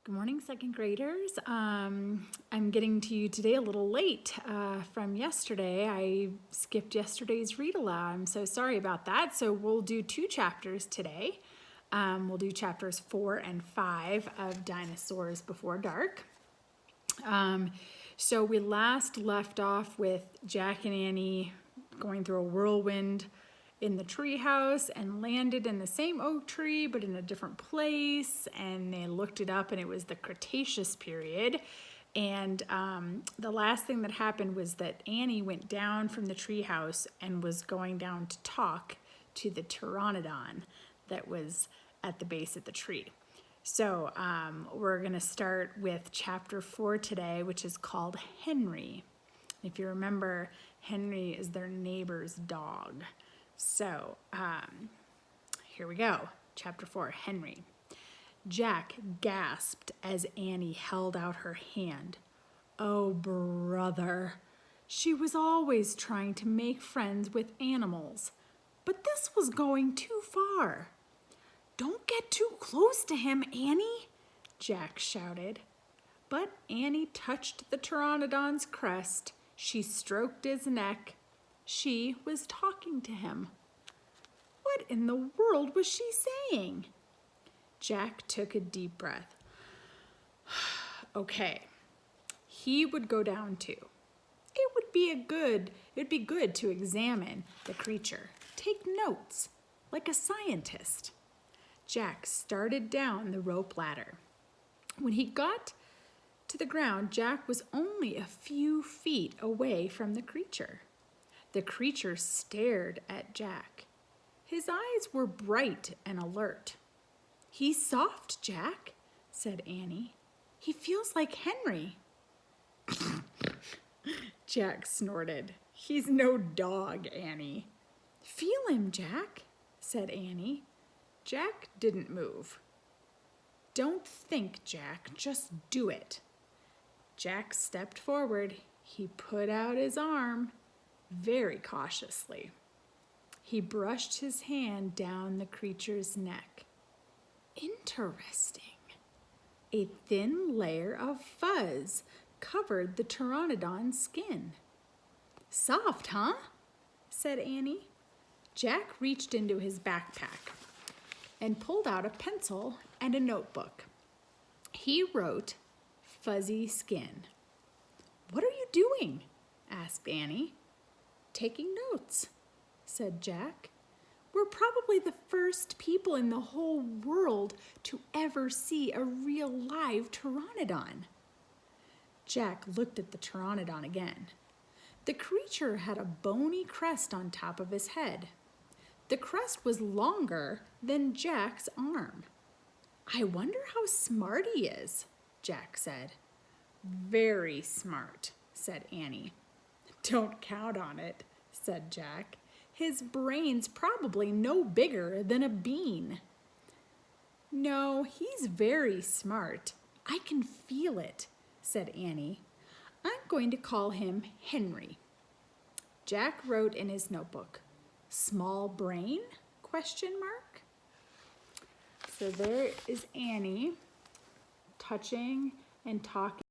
Good morning, second graders. I'm getting to you today a little late from yesterday. I skipped yesterday's read aloud. I'm so sorry about that. So we'll do two chapters today. We'll do chapters 4 and 5 of Dinosaurs Before Dark. So we last left off with Jack and Annie going through a whirlwind in the treehouse and landed in the same oak tree but in a different place, and they looked it up and it was the Cretaceous period. And the last thing that happened was that Annie went down from the treehouse and was going down to talk to the pteranodon that was at the base of the tree. So we're going to start with chapter 4 today, which is called Henry. If you remember, Henry is their neighbor's dog. So here we go. Chapter 4, Henry. Jack gasped as Annie held out her hand. Oh, brother. She was always trying to make friends with animals, but this was going too far. Don't get too close to him, Annie, Jack shouted. But Annie touched the pteranodon's crest. She stroked his neck. She was talking to him. What in the world was she saying? Jack took a deep breath. Okay, he would go down too. It would be good to examine the creature, take notes, like a scientist. Jack started down the rope ladder. When he got to the ground, Jack was only a few feet away from the creature. The creature stared at Jack. His eyes were bright and alert. He's soft, Jack, said Annie. He feels like Henry. Jack snorted. He's no dog, Annie. Feel him, Jack, said Annie. Jack didn't move. Don't think, Jack, just do it. Jack stepped forward. He put out his arm very cautiously. He brushed his hand down the creature's neck. Interesting. A thin layer of fuzz covered the pteranodon's skin. Soft, huh? Said Annie. Jack reached into his backpack and pulled out a pencil and a notebook. He wrote, "Fuzzy skin." What are you doing? Asked Annie. Taking notes, said Jack. We're probably the first people in the whole world to ever see a real live pteranodon. Jack looked at the pteranodon again. The creature had a bony crest on top of his head. The crest was longer than Jack's arm. I wonder how smart he is, Jack said. Very smart, said Annie. Don't count on it, said Jack. His brain's probably no bigger than a bean. No, he's very smart. I can feel it, said Annie. I'm going to call him Henry. Jack wrote in his notebook, small brain? ? So there is Annie touching and talking